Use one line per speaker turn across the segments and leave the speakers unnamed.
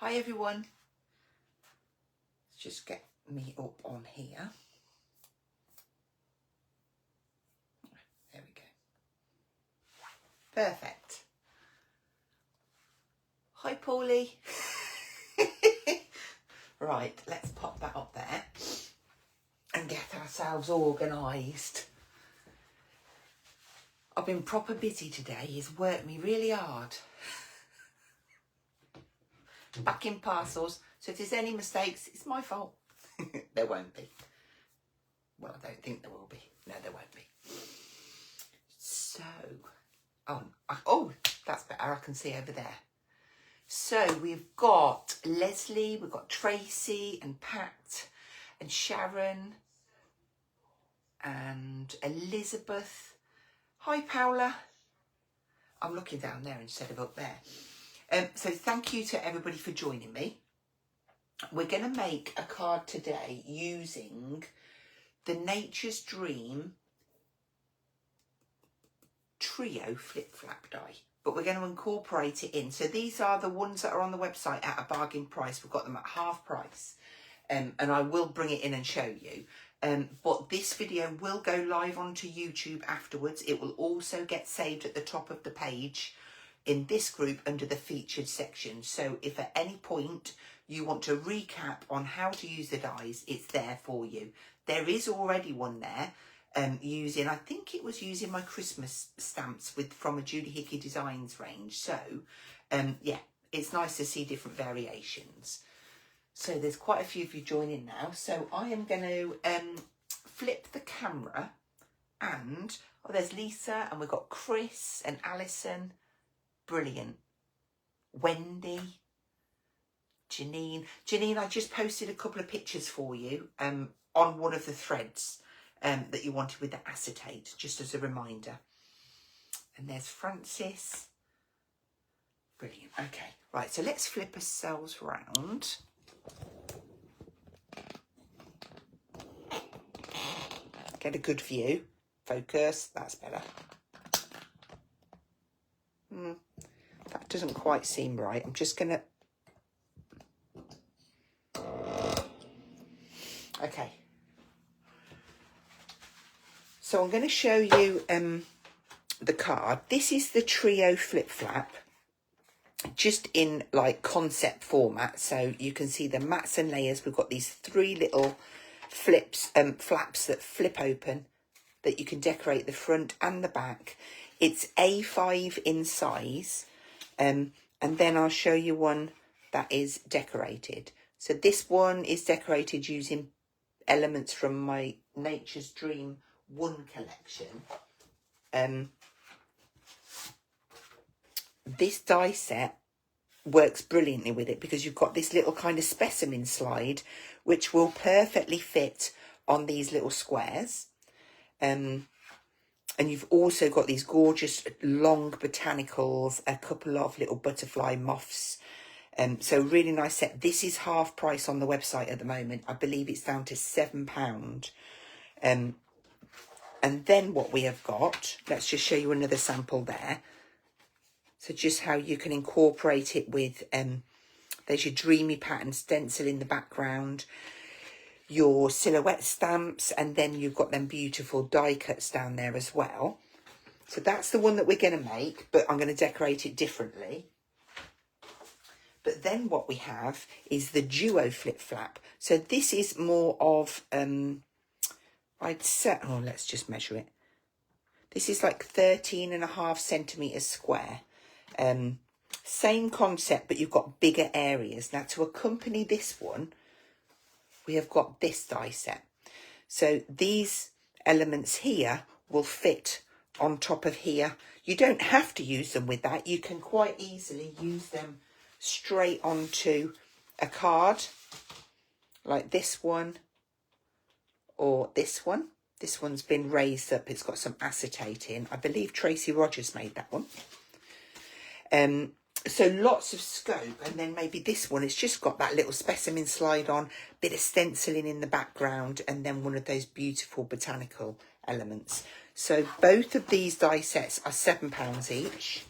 Hi everyone. Let's just get me up on here. There we go. Perfect. Hi Paulie. Right, let's pop that up there and get ourselves organised. I've been proper busy today. It's worked me really hard. Back in parcels. So if there's any mistakes, it's my fault. There won't be. Well, I don't think there will be. No, there won't be. So, oh, that's better. I can see over there. So we've got Leslie, we've got Tracy and Pat and Sharon and Elizabeth. Hi, Paula. I'm looking down there instead of up there. So thank you to everybody for joining me. We're going to make a card today using the Nature's Dream Trio Flip Flap die, but we're going to incorporate it in. So these are the ones that are on the website at a bargain price. We've got them at half price, and I will bring it in and show you. But this video will go live onto YouTube afterwards. It will also get saved at the top of the page in this group under the featured section. So if at any point you want to recap on how to use the dies, it's there for you. There is already one there using, I think it was using my Christmas stamps from a Judy Hickey Designs range. So yeah, it's nice to see different variations. So there's quite a few of you joining now. So I am going to flip the camera and, oh, there's Lisa and we've got Chris and Alison. Brilliant. Wendy, Janine. Janine, I just posted a couple of pictures for you on one of the threads that you wanted with the acetate, just as a reminder. And there's Francis. Brilliant. Okay, right, so let's flip ourselves round. Get a good view. Focus, that's better. That doesn't quite seem right. I'm just going to... Okay. So I'm going to show you the card. This is the Trio Flip Flap, just in like concept format. So you can see the mats and layers. We've got these three little flaps that flip open that you can decorate the front and the back. It's A5 in size. And then I'll show you one that is decorated. So this one is decorated using elements from my Nature's Dream 1 collection. This die set works brilliantly with it because you've got this little kind of specimen slide which will perfectly fit on these little squares. And you've also got these gorgeous long botanicals, a couple of little butterfly moths. So really nice set. This is half price on the website at the moment. I believe it's down to £7. And then what we have got, let's just show you another sample there. So just how you can incorporate it with, there's your dreamy pattern stencil in the background, your silhouette stamps, and then you've got them beautiful die cuts down there as well. So that's the one that we're going to make, but I'm going to decorate it differently. But then what we have is the Duo Flip Flap. So this is more of, I'd say, oh, let's just measure it. This is like 13.5 centimetres square. Same concept, but you've got bigger areas. Now to accompany this one, we have got this die set. So these elements here will fit on top of here. You don't have to use them with that. You can quite easily use them straight onto a card like this one or this one. This one's been raised up. It's got some acetate in. I believe Tracy Rogers made that one. So lots of scope, and then maybe this one, it's just got that little specimen slide on, bit of stenciling in the background, and then one of those beautiful botanical elements. So both of these die sets are £7 each,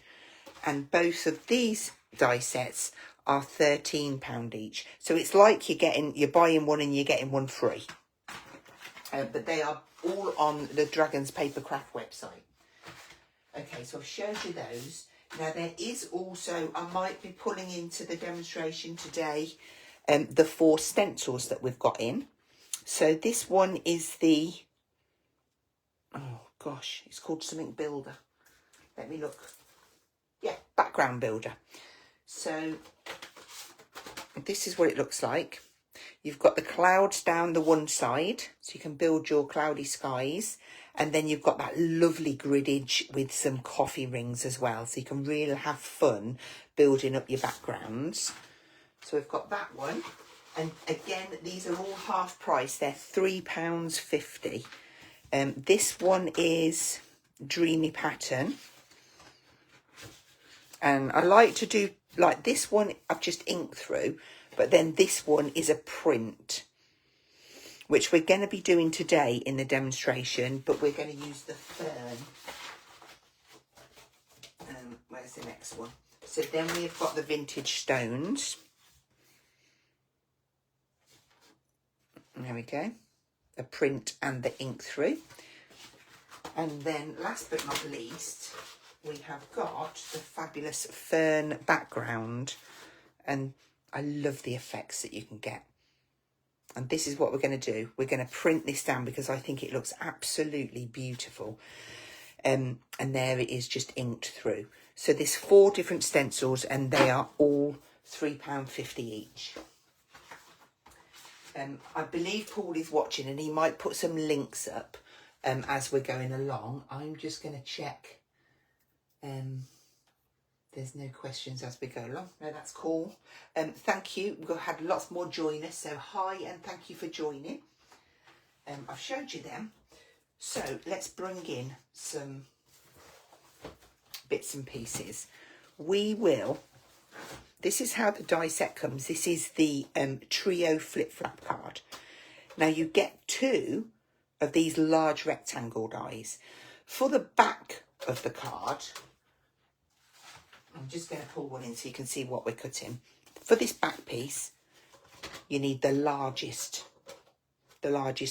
and both of these die sets are £13 each. So it's like you're buying one and you're getting one free. But they are all on the Dragons Papercraft website. Okay, so I've showed you those. Now there is also, I might be pulling into the demonstration today, the 4 stencils that we've got in. So this one is the, oh gosh, it's called something builder. Let me look. Yeah, background builder. So this is what it looks like. You've got the clouds down the one side, so you can build your cloudy skies. And then you've got that lovely griddage with some coffee rings as well. So you can really have fun building up your backgrounds. So we've got that one. And again, these are all half price. They're £3.50. This one is Dreamy Pattern. And I like to do, like this one, I've just inked through. But then this one is a print, which we're going to be doing today in the demonstration, but we're going to use the fern. Where's the next one? So then we've got the vintage stones. There we go. The print and the ink through. And then last but not least, we have got the fabulous fern background. And I love the effects that you can get. And this is what we're going to do. We're going to print this down because I think it looks absolutely beautiful. And there it is, just inked through. So there's 4 different stencils and they are all £3.50 each. I believe Paul is watching and he might put some links up as we're going along. I'm just going to check. There's no questions as we go along. No, that's cool. Thank you. We've had lots more join us. So hi and thank you for joining. I've showed you them. So let's bring in some bits and pieces. We will, this is how the die set comes. This is the trio flip flap card. Now you get 2 of these large rectangle dies. For the back of the card, I'm just going to pull one in so you can see what we're cutting. For this back piece, you need the largest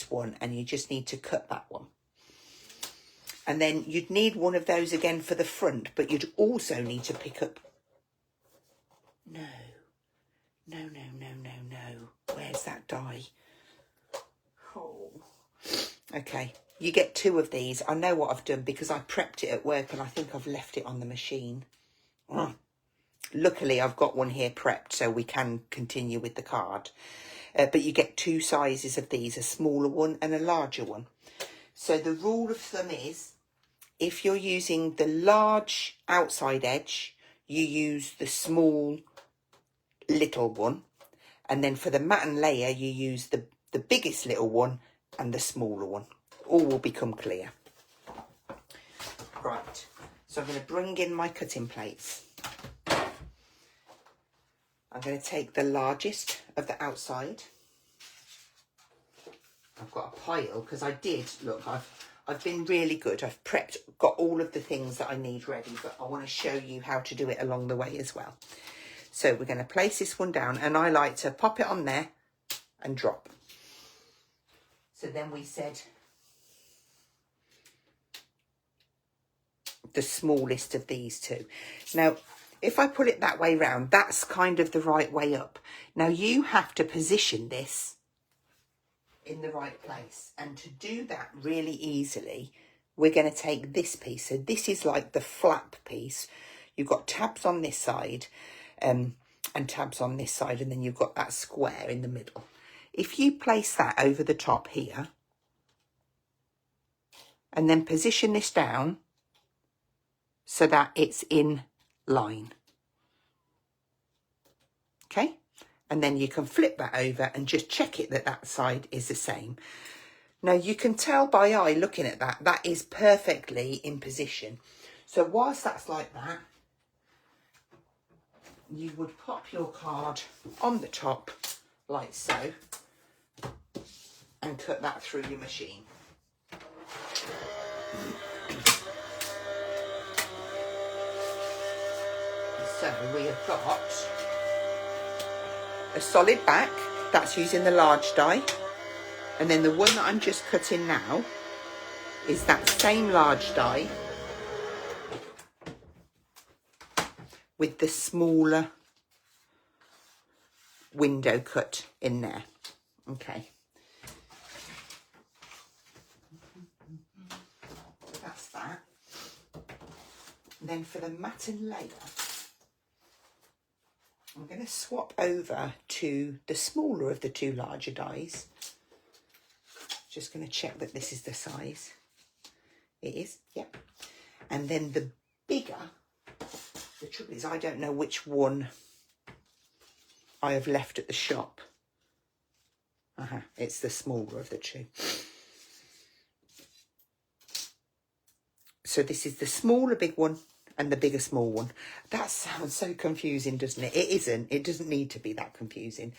one, and you just need to cut that one. And then you'd need one of those again for the front, but you'd also need to pick up... No. Where's that die? Oh. Okay, you get 2 of these. I know what I've done because I prepped it at work and I think I've left it on the machine. Luckily, I've got one here prepped so we can continue with the card. But you get 2 sizes of these, a smaller one and a larger one. So the rule of thumb is, if you're using the large outside edge, you use the small little one. And then for the mat and layer, you use the biggest little one and the smaller one. All will become clear. Right, so I'm going to bring in my cutting plates. I'm going to take the largest of the outside. I've got a pile because I did, look, I've been really good. I've prepped, got all of the things that I need ready, but I want to show you how to do it along the way as well. So we're going to place this one down and I like to pop it on there and drop. So then we said the smallest of these 2. Now, if I pull it that way round, that's kind of the right way up. Now you have to position this in the right place. And to do that really easily, we're going to take this piece. So this is like the flap piece. You've got tabs on this side and tabs on this side, and then you've got that square in the middle. If you place that over the top here and then position this down so that it's in line. Okay, and then you can flip that over and just check it that that side is the same. Now you can tell by eye looking at that, that is perfectly in position. So whilst that's like that, you would pop your card on the top like so and cut that through your machine. So we have got a solid back, that's using the large die, and then the one that I'm just cutting now is that same large die with the smaller window cut in there. Okay, that's that. And then for the mat and layer, I'm going to swap over to the smaller of the two larger dies. Just going to check that this is the size. It is, yep. And then the bigger, the trouble is I don't know which one I have left at the shop. It's the smaller of the two. So this is the smaller big one and the bigger small one. That sounds so confusing, doesn't it? It isn't. It doesn't need to be that confusing.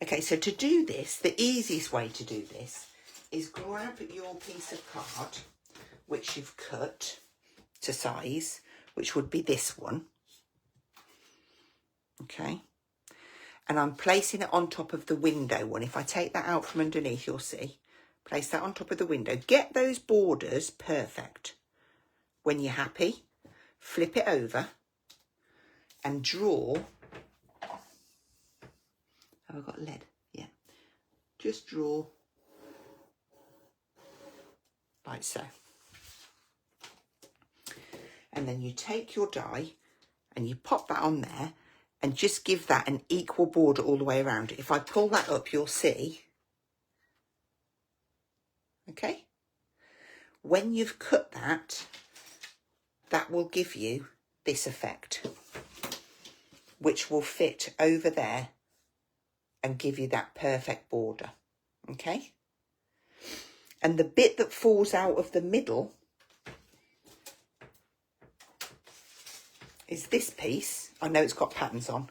Okay, so to do this, the easiest way to do this is grab your piece of card, which you've cut to size, which would be this one. Okay. And I'm placing it on top of the window one. If I take that out from underneath, you'll see. Place that on top of the window. Get those borders perfect. When you're happy, flip it over and draw. Have I got lead? Yeah. Just draw like so. And then you take your die and you pop that on there and just give that an equal border all the way around. If I pull that up, you'll see. Okay. When you've cut that, that will give you this effect, which will fit over there and give you that perfect border. Okay. And the bit that falls out of the middle is this piece. I know it's got patterns on,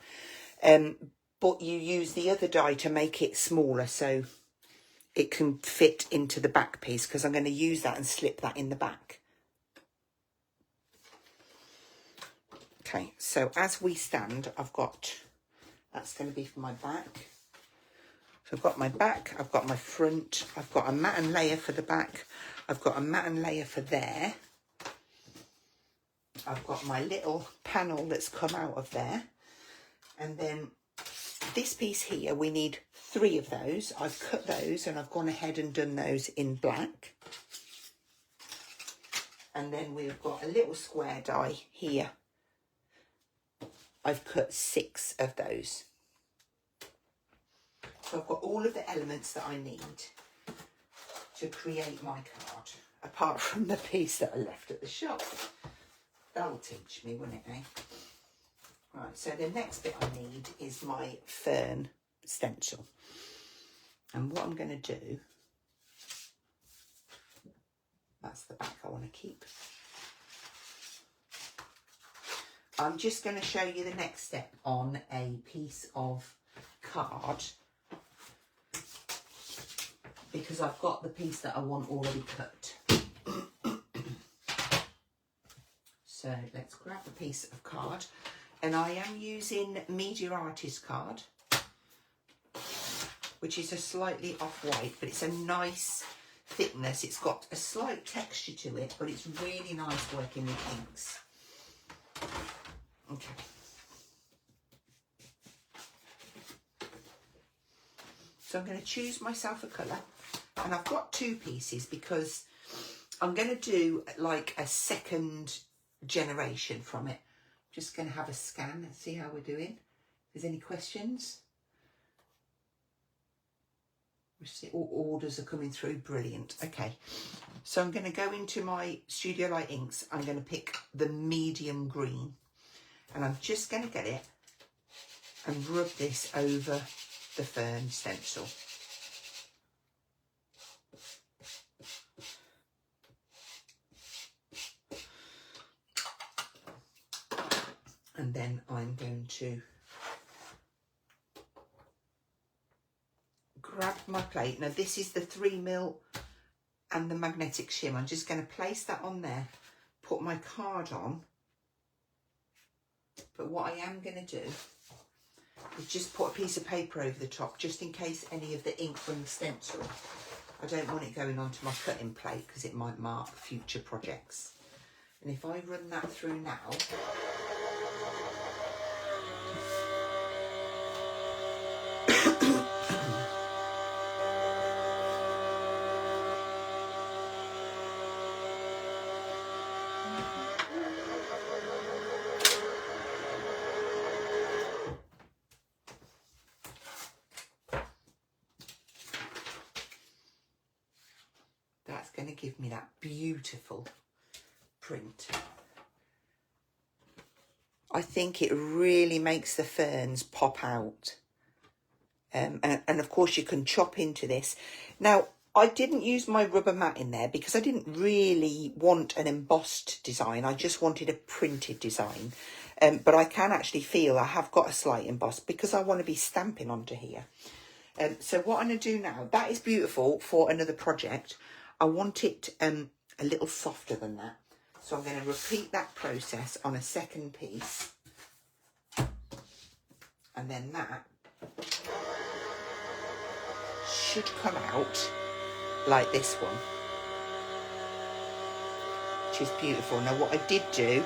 but you use the other die to make it smaller so it can fit into the back piece, because I'm going to use that and slip that in the back. Okay, so as we stand, I've got, that's going to be for my back. So I've got my back, I've got my front, I've got a mat and layer for the back, I've got a mat and layer for there. I've got my little panel that's come out of there. And then this piece here, we need 3 of those. I've cut those and I've gone ahead and done those in black. And then we've got a little square die here. I've cut 6 of those. So I've got all of the elements that I need to create my card, apart from the piece that I left at the shop. That'll teach me, won't it, eh? Right, so the next bit I need is my fern stencil. And what I'm going to do, that's the back I want to keep. I'm just going to show you the next step on a piece of card, because I've got the piece that I want already cut. So let's grab a piece of card, and I am using Media Artist card, which is a slightly off-white, but it's a nice thickness. It's got a slight texture to it, but it's really nice working with inks. Okay. So I'm going to choose myself a colour, and I've got 2 pieces because I'm going to do like a second generation from it. Just going to have a scan and see how we're doing. If there's any questions? All orders are coming through. Brilliant. Okay, so I'm going to go into my Studio Light inks. I'm going to pick the medium green, and I'm just going to get it and rub this over the fern stencil. And then I'm going to grab my plate. Now this is the 3mm and the magnetic shim. I'm just going to place that on there, put my card on. But what I am going to do is just put a piece of paper over the top, just in case any of the ink from the stencil. I don't want it going onto my cutting plate because it might mark future projects. And if I run that through now, that's going to give me that beautiful print. I think it really makes the ferns pop out. And of course you can chop into this. Now, I didn't use my rubber mat in there because I didn't really want an embossed design. I just wanted a printed design. But I can actually feel I have got a slight emboss because I want to be stamping onto here. So what I'm going to do now, that is beautiful for another project. I want it a little softer than that. So I'm going to repeat that process on a second piece. And then that should come out like this one, which is beautiful. Now what I did do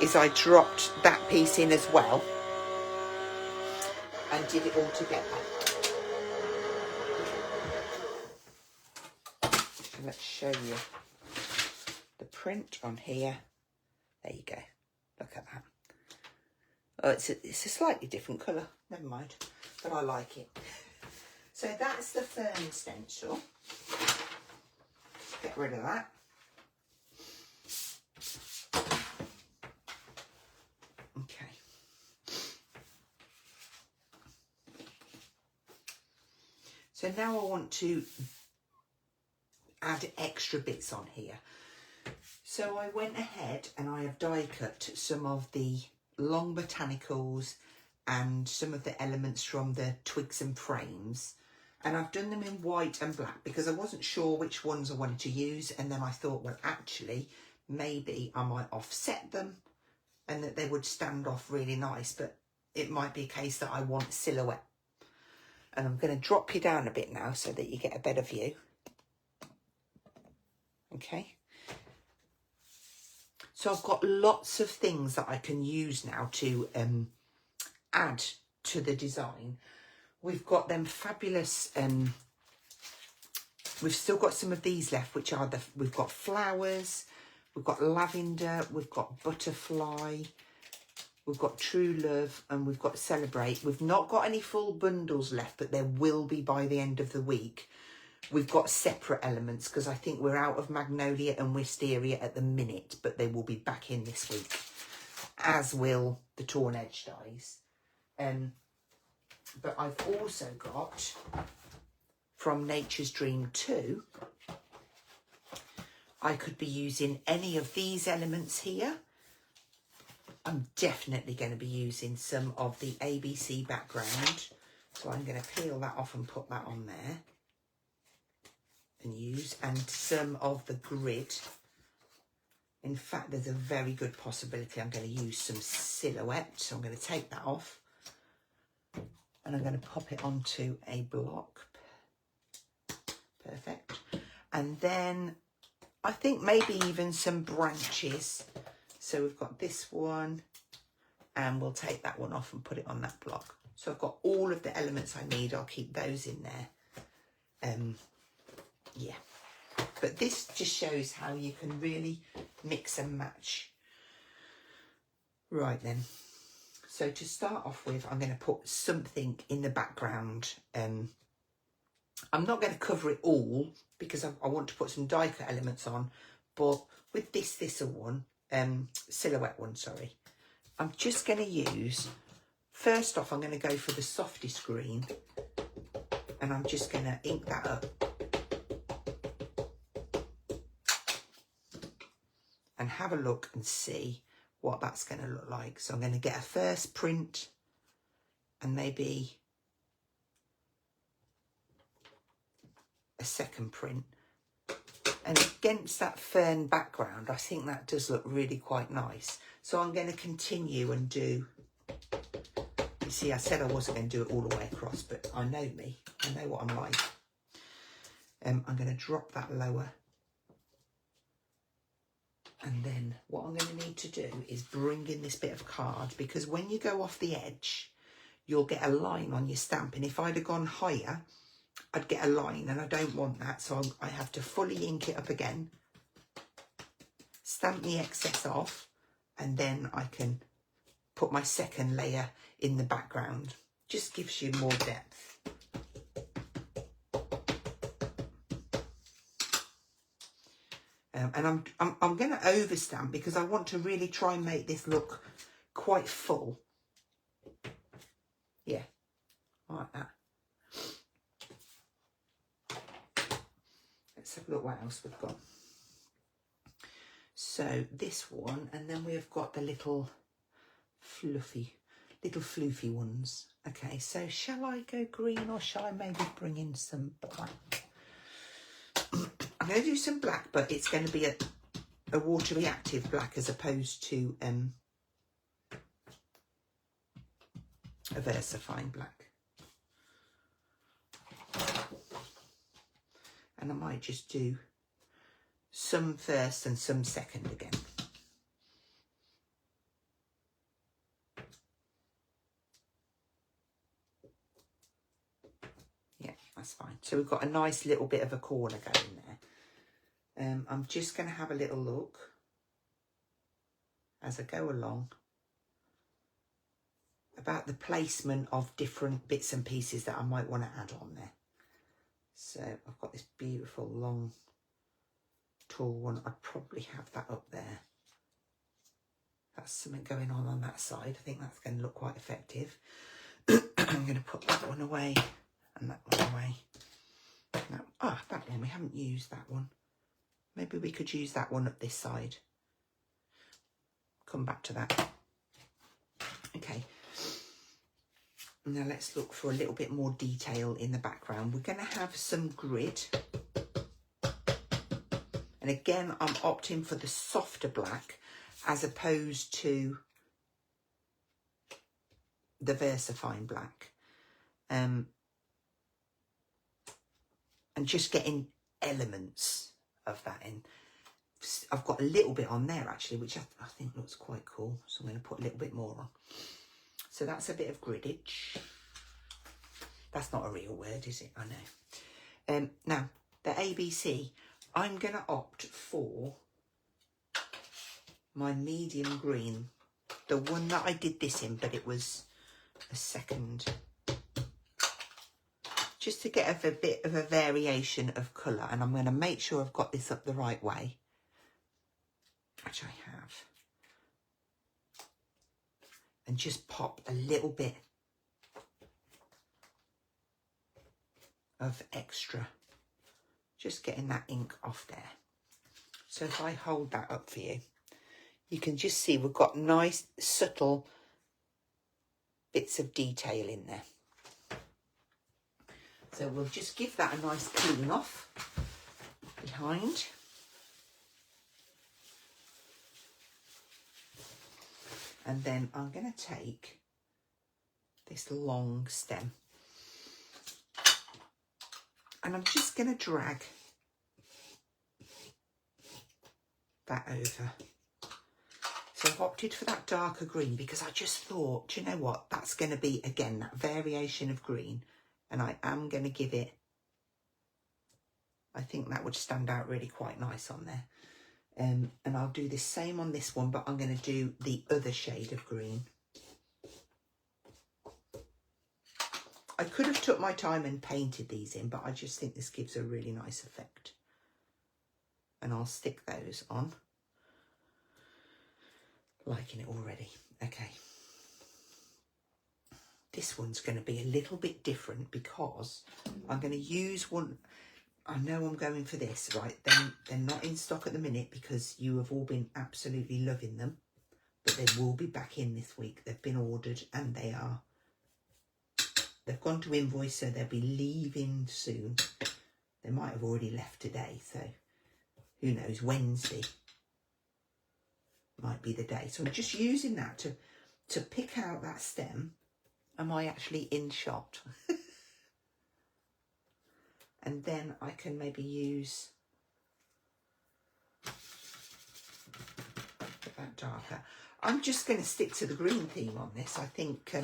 is I dropped that piece in as well and did it all together. So let's show you the print on here. There you go. Look at that. Oh, it's a slightly different colour. Never mind. But I like it. So that's the fern stencil. Get rid of that. Okay. So now I want to add extra bits on here. So I went ahead and I have die cut some of the long botanicals and some of the elements from the twigs and frames. And I've done them in white and black because I wasn't sure which ones I wanted to use. And then I thought, well, actually, maybe I might offset them and that they would stand off really nice. But it might be a case that I want silhouette. And I'm going to drop you down a bit now so that you get a better view. Okay. So I've got lots of things that I can use now to add to the design. We've got them fabulous, we've still got some of these left, which are we've got flowers, we've got lavender, we've got butterfly, we've got true love, and we've got celebrate. We've not got any full bundles left, but there will be by the end of the week. We've got separate elements because I think we're out of magnolia and wisteria at the minute, but they will be back in this week, as will the torn edge dies. But I've also got from Nature's Dream 2, I could be using any of these elements here. I'm definitely going to be using some of the ABC background. So I'm going to peel that off and put that on there. And use, and some of the grid. In fact, there's a very good possibility I'm going to use some silhouette. So I'm going to take that off. And I'm going to pop it onto a block. Perfect. And then I think maybe even some branches. So we've got this one and we'll take that one off and put it on that block. So I've got all of the elements I need. I'll keep those in there. Yeah. But this just shows how you can really mix and match. Right then. So to start off with, I'm going to put something in the background. I'm not going to cover it all because I want to put some die cut elements on. But with this one, silhouette one, sorry. I'm just going to use, first off, I'm going to go for the softest green. And I'm just going to ink that up. And have a look and see what that's going to look like. So I'm going to get a first print and maybe a second print. And against that fern background, I think that does look really quite nice. So I'm going to continue and do this see, I said I wasn't going to do it all the way across, but I know me. I know what I'm like. I'm going to drop that lower. And then what I'm going to need to do is bring in this bit of card, because when you go off the edge, you'll get a line on your stamp. And if I'd have gone higher, I'd get a line, and I don't want that. So I have to fully ink it up again, stamp the excess off, and then I can put my second layer in the background. Just gives you more depth. And I'm going to overstamp because I want to really try and make this look quite full. Yeah, like that. Let's have a look what else we've got. So this one, and then we've got the little floofy ones. Okay, so shall I go green, or shall I maybe bring in some black? I'm going to do some black, but it's going to be a water reactive black as opposed to a VersaFine black. And I might just do some first and some second again. Yeah, that's fine. So we've got a nice little bit of a corner going there. I'm just going to have a little look as I go along about the placement of different bits and pieces that I might want to add on there. So I've got this beautiful long tall one. I'd probably have that up there. That's something going on that side. I think that's going to look quite effective. I'm going to put that one away and that one away. That one, we haven't used that one. Maybe we could use that one up this side. Come back to that. Okay. Now let's look for a little bit more detail in the background. We're going to have some grid. And again, I'm opting for the softer black as opposed to the VersaFine black. And just getting elements of that in. I've got a little bit on there actually, which I think looks quite cool. So I'm going to put a little bit more on. So that's a bit of griddage. That's not a real word, is it? I know. Now, the ABC, I'm going to opt for my medium green. The one that I did this in, but it was a second. Just to get a bit of a variation of colour. And I'm going to make sure I've got this up the right way. Which I have. And just pop a little bit of extra. Just getting that ink off there. So if I hold that up for you, you can just see we've got nice, subtle bits of detail in there. So we'll just give that a nice clean off behind. And then I'm going to take this long stem and I'm just going to drag that over. So I've opted for that darker green because I just thought, do you know what? That's going to be, again, that variation of green. And I am going to give it, I think that would stand out really quite nice on there. And I'll do the same on this one, but I'm going to do the other shade of green. I could have took my time and painted these in, but I just think this gives a really nice effect. And I'll stick those on. Liking it already. Okay. This one's going to be a little bit different because I'm going to use one. I know I'm going for this, right? They're not in stock at the minute because you have all been absolutely loving them. But they will be back in this week. They've been ordered and they've gone to invoice, so they'll be leaving soon. They might have already left today, so who knows, Wednesday might be the day. So I'm just using that to pick out that stem Am I actually in shot? And then I can maybe use that darker. I'm just going to stick to the green theme on this. I think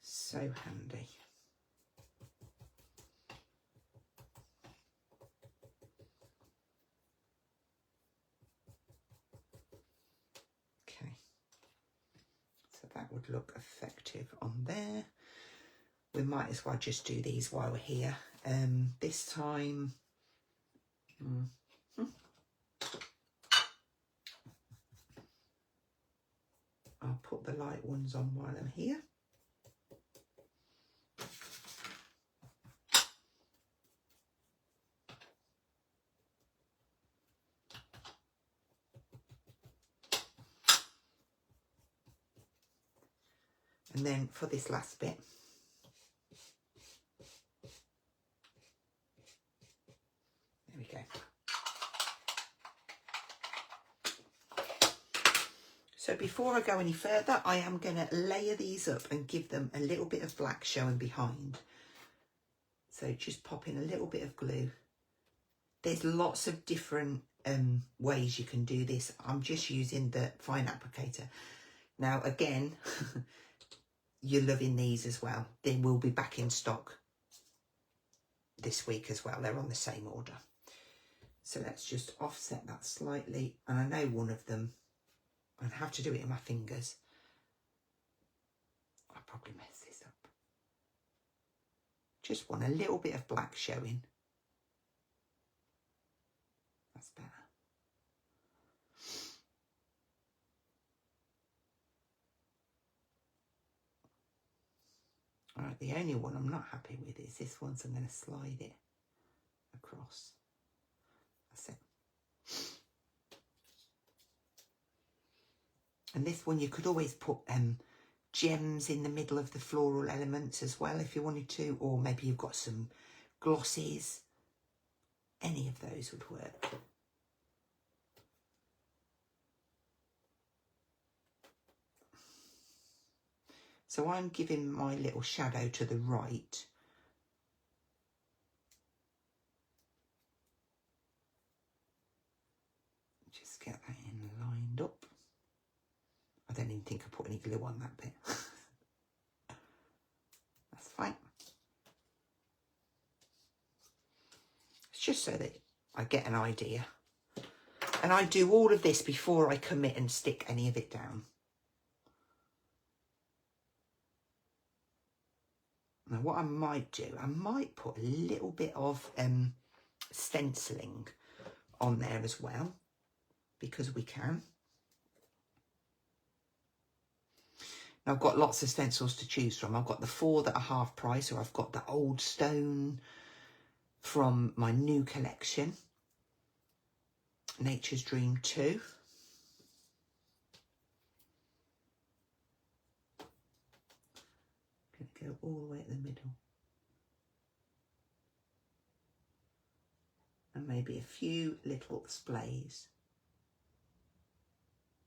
so handy. Okay, so that would look effective on there. We might as well just do these while we're here. This time, I'll put the light ones on while I'm here. And then for this last bit, there we go. So before I go any further, I am going to layer these up and give them a little bit of black showing behind. So just pop in a little bit of glue. There's lots of different ways you can do this. I'm just using the fine applicator. Now again, you're loving these as well. They will be back in stock this week as well. They're on the same order. So let's just offset that slightly. And I know one of them, I'd have to do it in my fingers. I'll probably mess this up. Just want a little bit of black showing. That's better. All right, the only one I'm not happy with is this one, so I'm going to slide it across. That's it. And this one, you could always put gems in the middle of the floral elements as well if you wanted to, or maybe you've got some glosses. Any of those would work. So I'm giving my little shadow to the right. Just get that in lined up. I don't even think I put any glue on that bit. That's fine. It's just so that I get an idea. And I do all of this before I commit and stick any of it down. Now what I might do, I might put a little bit of stenciling on there as well, because we can. Now I've got lots of stencils to choose from. I've got the 4 that are half price, or I've got the old stone from my new collection, Nature's Dream 2. Going to go all the way at the middle. And maybe a few little splays.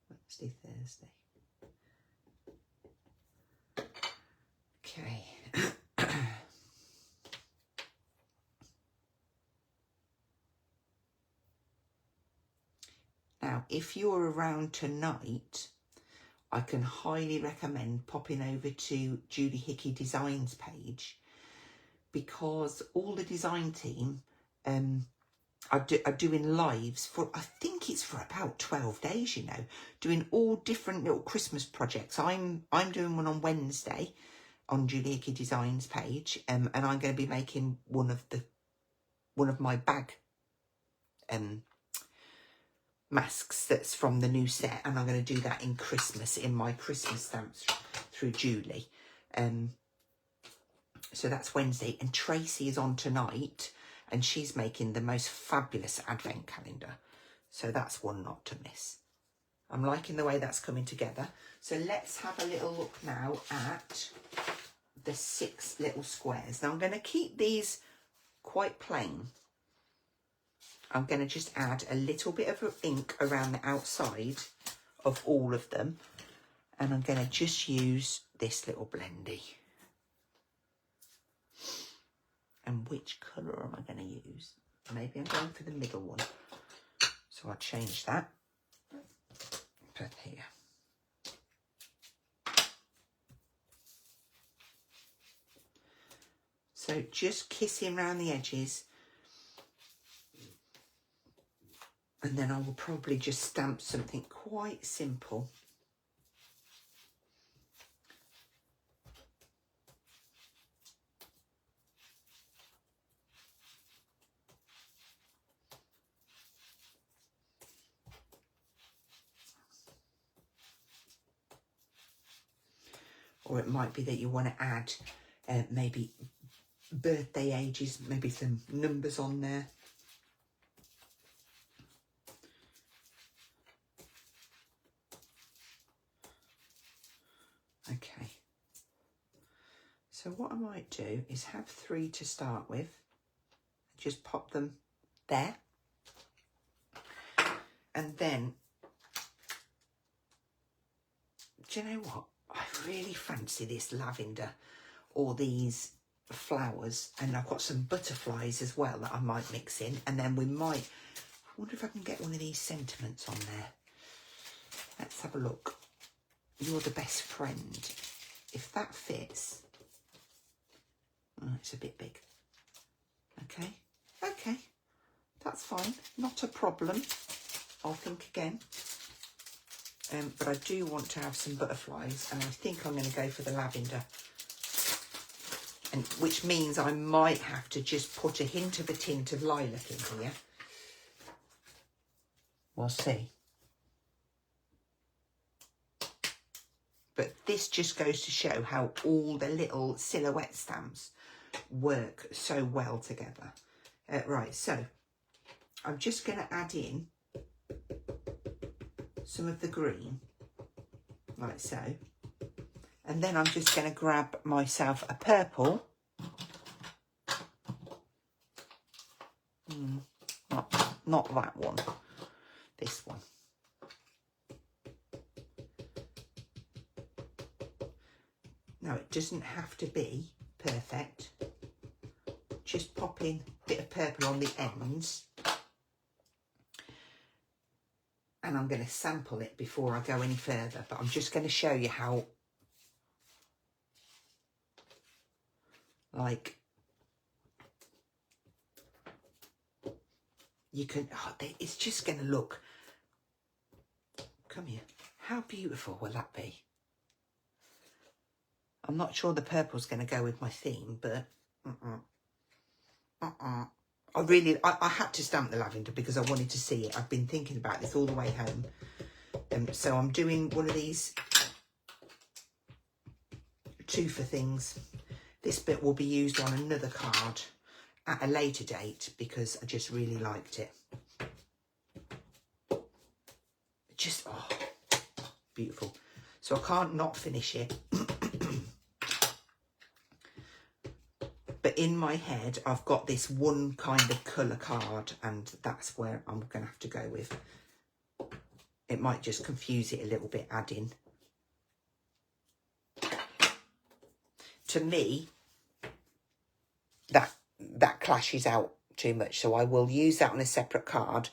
Wednesday, Thursday. Okay. Now, if you're around tonight, I can highly recommend popping over to Julie Hickey Designs page, because all the design team are doing lives for, I think it's for about 12 days, you know, doing all different little Christmas projects. I'm doing one on Wednesday on Julie Hickey Designs page, and I'm going to be making one of my bag masks that's from the new set, and I'm going to do that in Christmas, in my Christmas stamps through Julie. So that's Wednesday, and Tracy is on tonight, and she's making the most fabulous advent calendar. So that's one not to miss. I'm liking the way that's coming together. So let's have a little look now at the 6 little squares. Now I'm going to keep these quite plain. I'm going to just add a little bit of ink around the outside of all of them. And I'm going to just use this little blendy. And which colour am I going to use? Maybe I'm going for the middle one. So I'll change that. Put here. So just kissing around the edges. And then I will probably just stamp something quite simple. Or it might be that you want to add maybe birthday ages, maybe some numbers on there. Okay. So what I might do is have 3 to start with. Just pop them there. And then, do you know what? I really fancy this lavender or these flowers, and I've got some butterflies as well that I might mix in, and then we might, I wonder if I can get one of these sentiments on there. Let's have a look. You're the best friend. If that fits, oh, it's a bit big. Okay, okay, that's fine, not a problem. I'll think again. But I do want to have some butterflies, and I think I'm going to go for the lavender. And which means I might have to just put a hint of a tint of lilac in here. We'll see. But this just goes to show how all the little silhouette stamps work so well together. Right, so I'm just going to add in some of the green, like so. And then I'm just going to grab myself a purple. Not that one, this one. Now, it doesn't have to be perfect. Just pop in a bit of purple on the ends. And I'm going to sample it before I go any further. But I'm just going to show you how, like, you can, oh, it's just going to look, come here, how beautiful will that be? I'm not sure the purple's going to go with my theme, but I had to stamp the lavender because I wanted to see it. I've been thinking about this all the way home. So I'm doing one of these 2 for things. This bit will be used on another card at a later date because I just really liked it. Just, oh, beautiful. So I can't not finish it. But in my head, I've got this one kind of colour card, and that's where I'm going to have to go with. It might just confuse it a little bit, adding. To me, that clashes out too much, so I will use that on a separate card.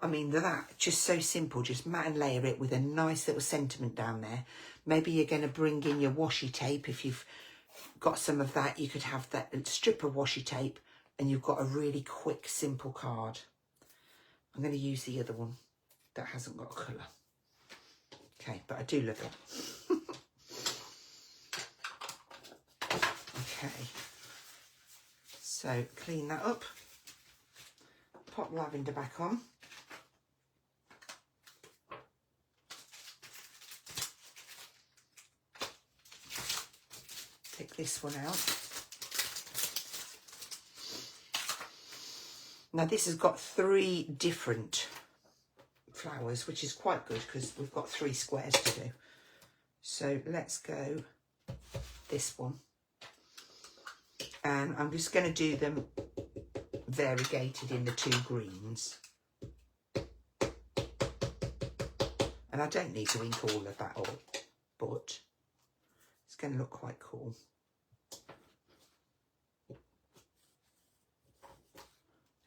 I mean, that, just so simple, just matte and layer it with a nice little sentiment down there. Maybe you're going to bring in your washi tape. If you've got some of that, you could have that strip of washi tape and you've got a really quick, simple card. I'm going to use the other one that hasn't got a colour. Okay, but I do love it. Okay, so clean that up, pop lavender back on. Take this one out. Now this has got 3 different flowers, which is quite good because we've got 3 squares to do. So let's go this one. And I'm just going to do them variegated in the 2 greens. And I don't need to ink all of that up, but it's going to look quite cool.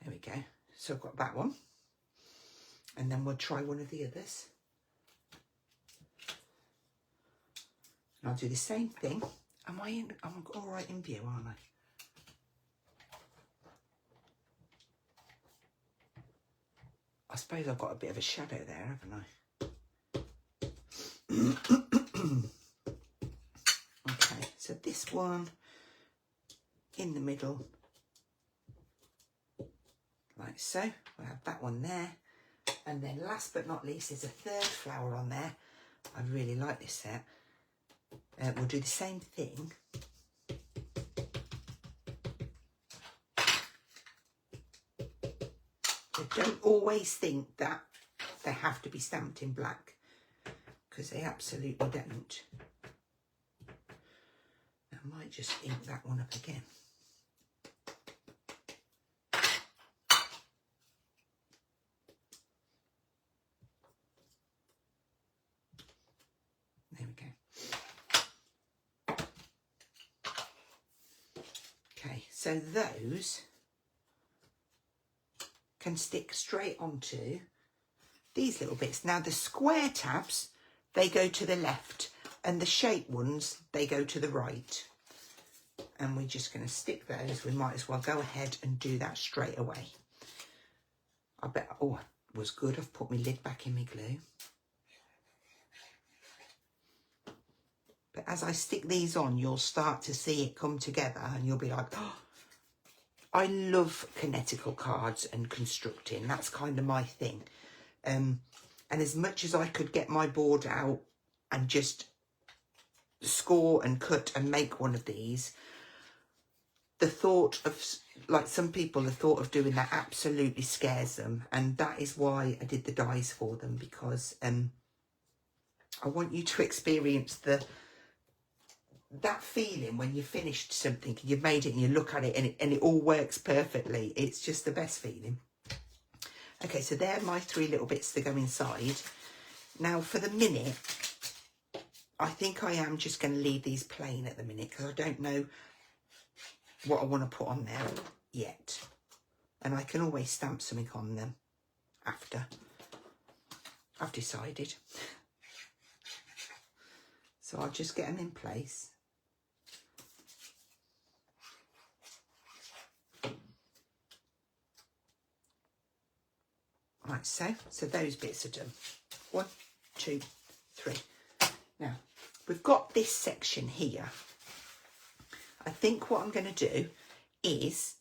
There we go. So I've got that one. And then we'll try one of the others. And I'll do the same thing. I'm all right in view, aren't I? I suppose I've got a bit of a shadow there, haven't I? Okay, so this one in the middle, like so. We'll have that one there. And then last but not least, there's a 3rd flower on there. I really like this set. We'll do the same thing. I don't always think that they have to be stamped in black, because they absolutely don't. I might just ink that one up again. There we go. Okay, so those can stick straight onto these little bits. Now the square tabs, they go to the left, and the shape ones, they go to the right. And we're just going to stick those. We might as well go ahead and do that straight away. I bet, oh, it was good. I've put my lid back in my glue. But as I stick these on, you'll start to see it come together, and you'll be like, oh, I love kinetical cards and constructing. That's kind of my thing. And as much as I could get my board out and just score and cut and make one of these, the thought of, like some people, the thought of doing that absolutely scares them. And that is why I did the dies for them, because I want you to experience that feeling when you've finished something and you've made it and you look at it and it all works perfectly. It's just the best feeling. Okay, so they're my 3 little bits that go inside. Now for the minute, I think I am just going to leave these plain at the minute, because I don't know what I want to put on there yet. And I can always stamp something on them after I've decided. So I'll just get them in place. Right, so those bits are done. 1, 2, 3. Now, we've got this section here. I think what I'm going to do is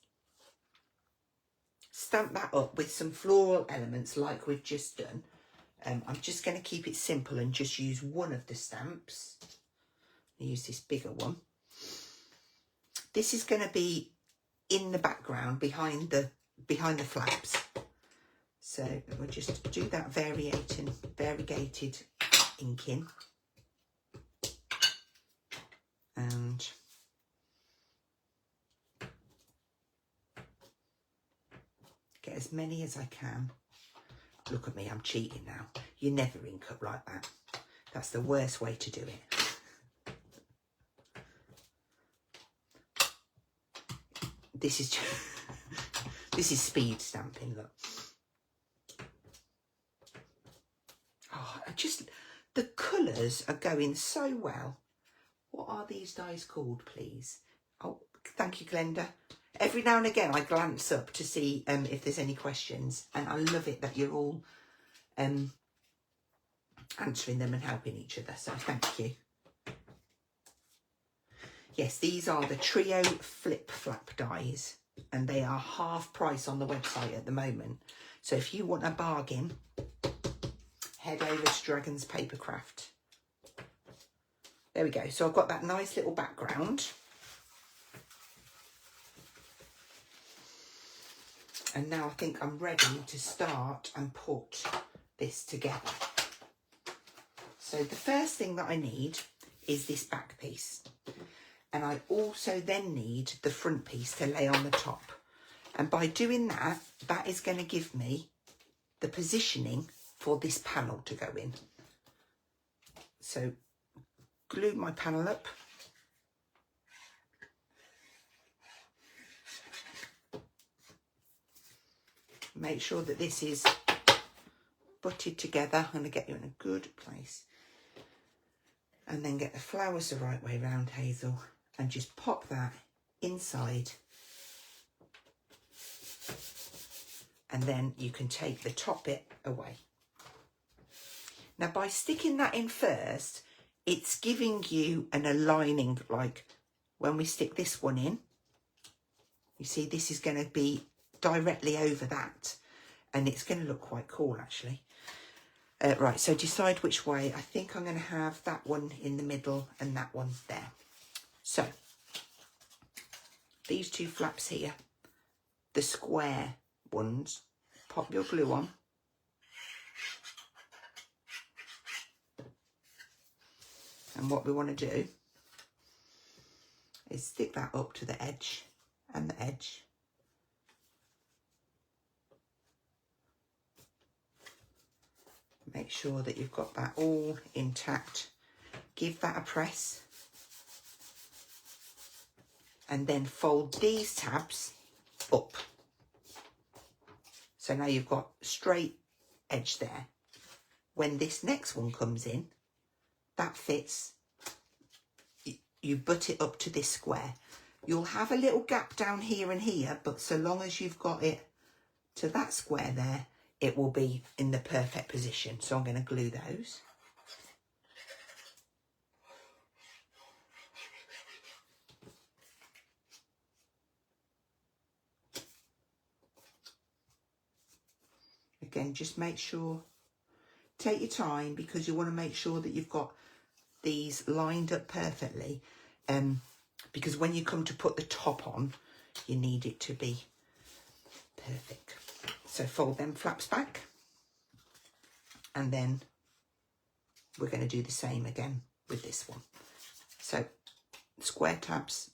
stamp that up with some floral elements like we've just done. I'm just going to keep it simple and just use one of the stamps. I'll use this bigger one. This is going to be in the background behind the flaps. So we'll just do that variegated inking. And get as many as I can. Look at me, I'm cheating now. You never ink up like that. That's the worst way to do it. This is just this is speed stamping, look. Oh, the colours are going so well. What are these dies called, please? Oh, thank you, Glenda. Every now and again I glance up to see if there's any questions, and I love it that you're all answering them and helping each other, so thank you. Yes, these are the Trio Flip Flap dies, and they are half price on the website at the moment. So if you want a bargain, head over to Dragon's Papercraft. There we go. So I've got that nice little background. And now I think I'm ready to start and put this together. So the first thing that I need is this back piece. And I also then need the front piece to lay on the top. And by doing that, that is going to give me the positioning for this panel to go in. So glue my panel up. Make sure that this is butted together. I'm going to get you in a good place. And then get the flowers the right way round, Hazel, and just pop that inside. And then you can take the top bit away. Now, by sticking that in first, it's giving you an aligning, like when we stick this one in, you see this is going to be directly over that, and it's going to look quite cool, actually. Right, so decide which way. I think I'm going to have that one in the middle and that one there. So, these two flaps here, the square ones, pop your glue on. And what we want to do is stick that up to the edge and the edge. Make sure that you've got that all intact. Give that a press. And then fold these tabs up. So now you've got straight edge there. When this next one comes in, that fits. You butt it up to this square. You'll have a little gap down here and here, but so long as you've got it to that square there, it will be in the perfect position. So I'm going to glue those. Again, just make sure, take your time, because you want to make sure that you've got these lined up perfectly. Because when you come to put the top on, you need it to be perfect. So fold them flaps back, and then we're going to do the same again with this one. So square tabs,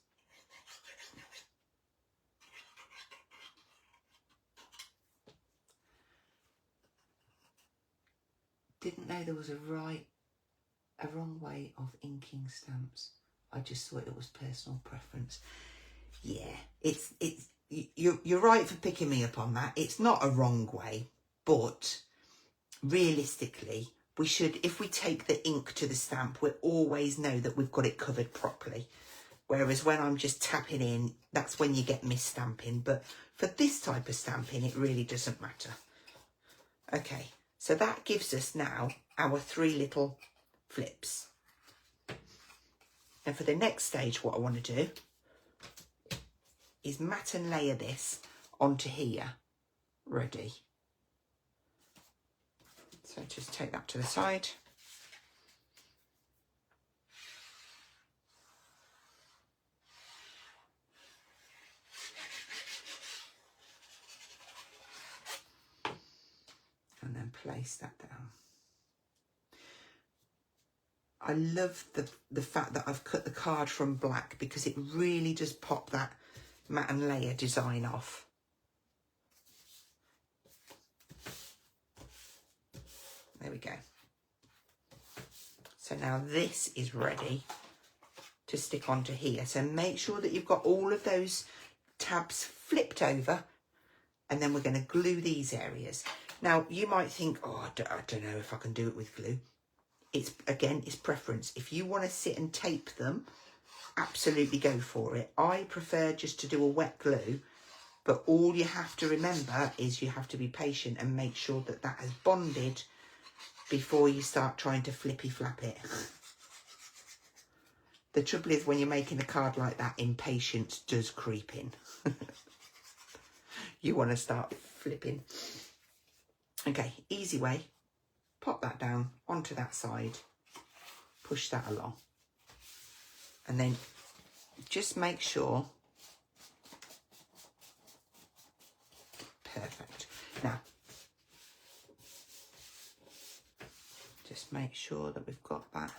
didn't know there was a wrong way of inking stamps. I just thought it was personal preference. Yeah, you're right for picking me up on that. It's not a wrong way, but realistically, we should, if we take the ink to the stamp, we always know that we've got it covered properly. Whereas when I'm just tapping in, that's when you get mis-stamping. But for this type of stamping, it really doesn't matter. Okay, so that gives us now our 3 little flips. And for the next stage, what I want to do is mat and layer this onto here. Ready. So just take that to the side. And then place that down. I love the fact that I've cut the card from black, because it really does pop that mat and layer design off. There we go. So now this is ready to stick onto here. So make sure that you've got all of those tabs flipped over, and then we're going to glue these areas. Now you might think, oh, I don't know if I can do it with glue. It's preference. If you want to sit and tape them, absolutely go for it. I prefer just to do a wet glue, but all you have to remember is you have to be patient and make sure that that has bonded before you start trying to flippy flap it. The trouble is, when you're making a card like that, impatience does creep in. You want to start flipping. Okay, easy way. Pop that down onto that side, push that along, and then just make sure. Perfect. Now, just make sure that we've got that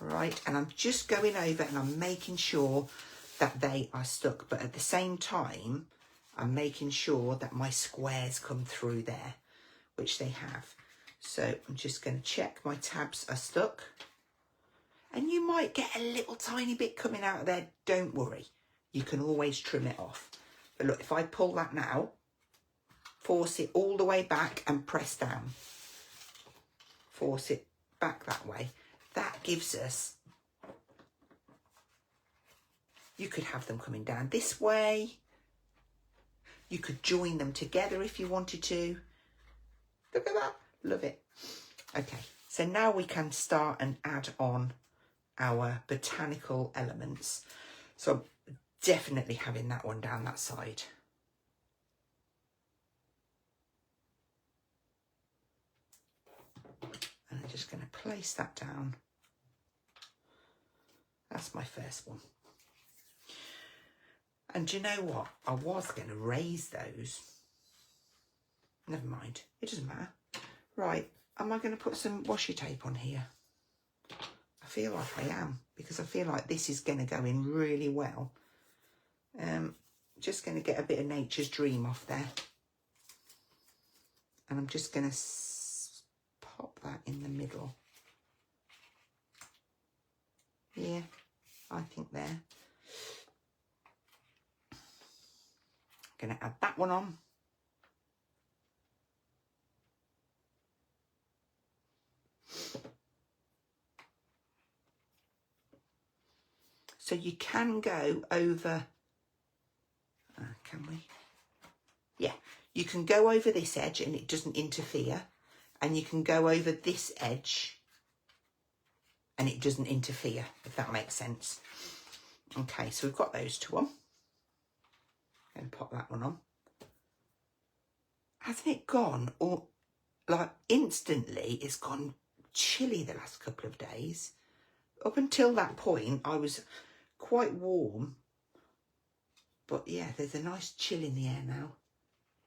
right, and I'm just going over and I'm making sure that they are stuck, but at the same time, I'm making sure that my squares come through there, which they have. So I'm just going to check my tabs are stuck. And you might get a little tiny bit coming out of there. Don't worry. You can always trim it off. But look, if I pull that now, force it all the way back and press down. Force it back that way. That gives us, you could have them coming down this way. You could join them together if you wanted to. Look at that. Love it. Okay, so now we can start and add on our botanical elements. So I'm definitely having that one down that side. And I'm just going to place that down. That's my first one. And do you know what? I was going to raise those. Never mind. It doesn't matter. Right. Am I going to put some washi tape on here? I feel like I am, because I feel like this is going to go in really well. Just going to get a bit of Nature's Dream off there. And I'm just going to pop that in the middle. Yeah, I think there. Going to add that one on. So you can go over, can we? Yeah, you can go over this edge and it doesn't interfere. And you can go over this edge and it doesn't interfere, if that makes sense. Okay, so we've got those two on. And pop that one on. Hasn't it gone, or like instantly, it's gone chilly the last couple of days. Up until that point, I was quite warm. But yeah, there's a nice chill in the air now.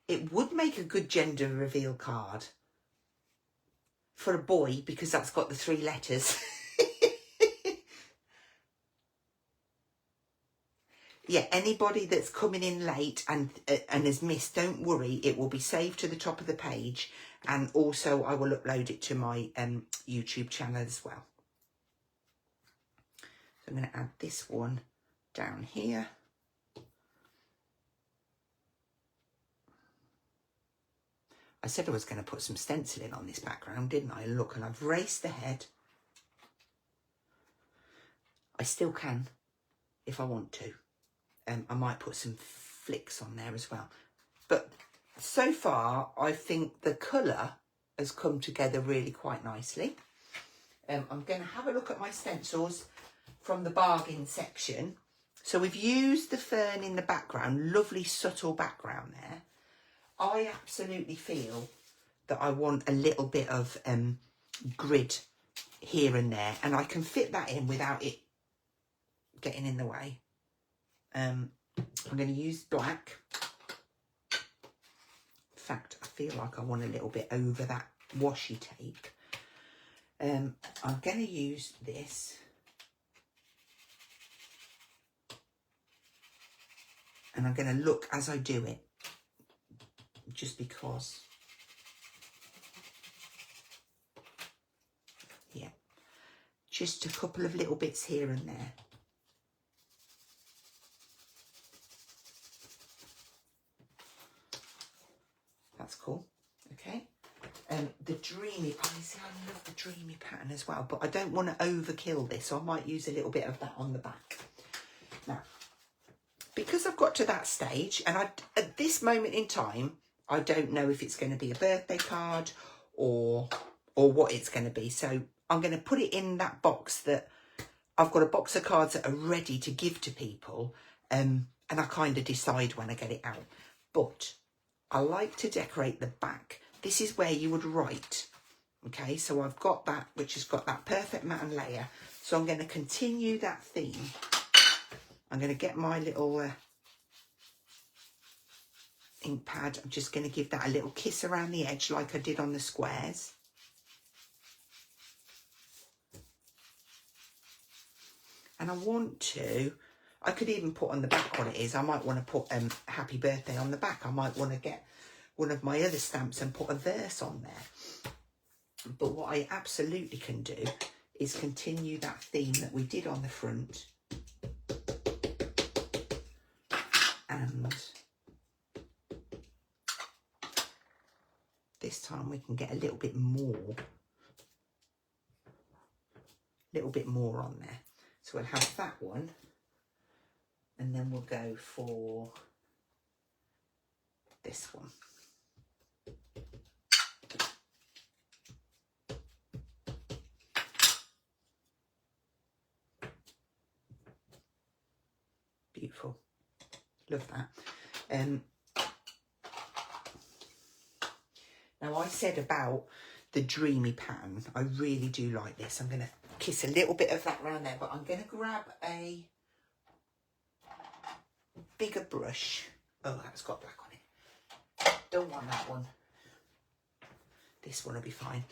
It would make a good gender reveal card for a boy, because that's got the 3 letters. Yeah, anybody that's coming in late and has missed, don't worry, it will be saved to the top of the page, and also I will upload it to my YouTube channel as well. So I'm going to add this one down here. I said I was going to put some stenciling on this background, didn't I? Look, and I've raced ahead. I still can if I want to. I might put some flicks on there as well. But so far, I think the colour has come together really quite nicely. I'm going to have a look at my stencils from the bargain section. So we've used the fern in the background, lovely subtle background there. I absolutely feel that I want a little bit of grid here and there, and I can fit that in without it getting in the way. I'm going to use black. In fact, I feel like I want a little bit over that washi tape. I'm going to use this. And I'm going to look as I do it. Just because. Yeah. Just a couple of little bits here and there. That's cool. Okay. The dreamy, see, I love the dreamy pattern as well, but I don't want to overkill this, so I might use a little bit of that on the back. Now, because I've got to that stage, and at this moment in time, I don't know if it's going to be a birthday card or what it's going to be. So I'm going to put it in that box that I've got a box of cards that are ready to give to people, and I kind of decide when I get it out. But I like to decorate the back. This is where you would write. Okay, so I've got that, which has got that perfect matte and layer. So I'm going to continue that theme. I'm going to get my little ink pad. I'm just going to give that a little kiss around the edge like I did on the squares. And I want to, I could even put on the back what it is. I might want to put happy birthday on the back. I might want to get one of my other stamps and put a verse on there. But what I absolutely can do is continue that theme that we did on the front. And this time we can get a little bit more on there. So we'll have that one, and then we'll go for this one. Beautiful. Love that. Now I said about the dreamy pattern, I really do like this. I'm going to kiss a little bit of that around there, but I'm going to grab a bigger brush. Oh, that's got black on it. Don't want that one. This one will be fine.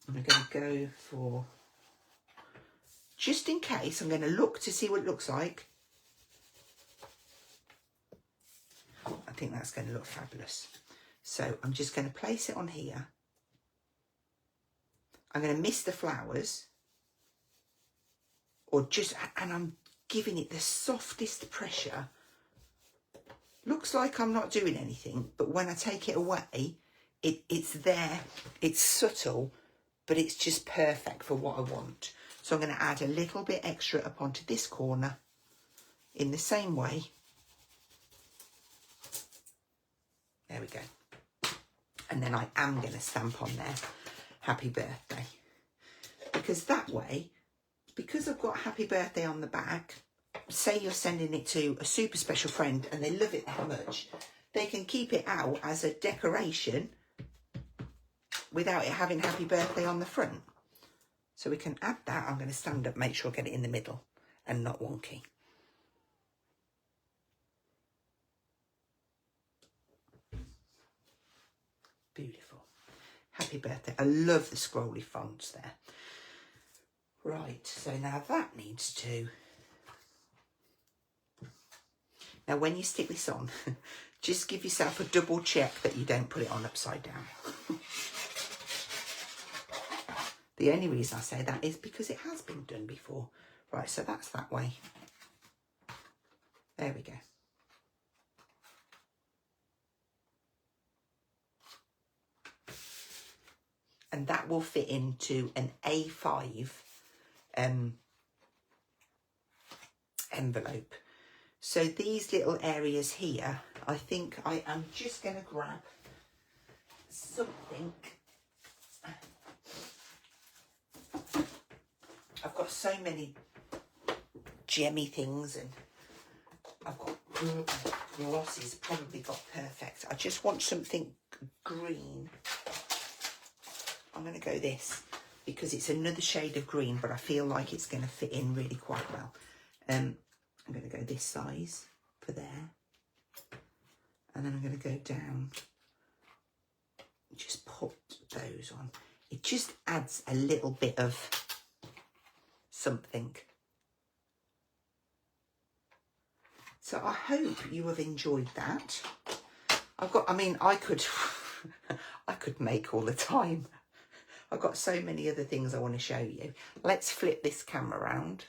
I'm going to go for, just in case, I'm going to look to see what it looks like. I think that's going to look fabulous. So I'm just going to place it on here. I'm going to mist the flowers, and I'm giving it the softest pressure. Looks like I'm not doing anything, but when I take it away, it's there. It's subtle, but it's just perfect for what I want. So I'm going to add a little bit extra up onto this corner in the same way. There we go. And then I am going to stamp on there, happy birthday. Because that way, because I've got happy birthday on the back, say you're sending it to a super special friend and they love it that much, they can keep it out as a decoration without it having happy birthday on the front. So we can add that. I'm going to stand up, make sure I get it in the middle and not wonky. Beautiful. Happy birthday. I love the scrolly fonts there. Right, so now that needs to... Now when you stick this on, just give yourself a double check that you don't put it on upside down. The only reason I say that is because it has been done before. Right, so that's that way. There we go. And that will fit into an A5 envelope. So these little areas here, I think I am just going to grab something. I've got so many gemmy things, and I've got glosses probably got perfect. I just want something green. I'm going to go this because it's another shade of green, but I feel like it's going to fit in really quite well. I'm going to go this size for there, and then I'm going to go down, just put those on. It just adds a little bit of something. So I hope you have enjoyed that. I could make all the time. I've got so many other things I want to show you. Let's flip this camera around.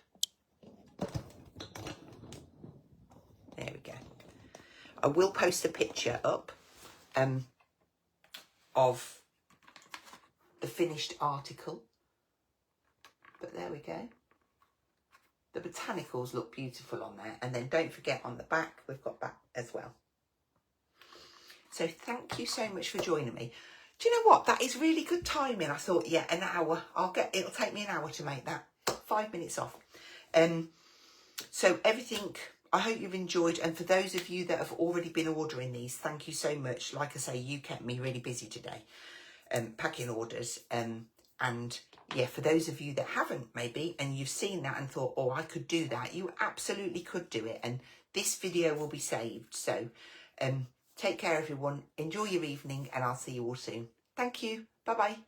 There we go. I will post a picture up of the finished article. But there we go. The botanicals look beautiful on there. And then don't forget on the back, we've got that as well. So thank you so much for joining me. Do you know what? That is really good timing. I thought, yeah, an hour. It'll take me an hour to make that. 5 minutes off. So everything, I hope you've enjoyed. And for those of you that have already been ordering these, thank you so much. Like I say, you kept me really busy today, packing orders. And yeah, for those of you that haven't maybe, and you've seen that and thought, oh, I could do that, you absolutely could do it. And this video will be saved. So take care, everyone. Enjoy your evening, and I'll see you all soon. Thank you. Bye-bye.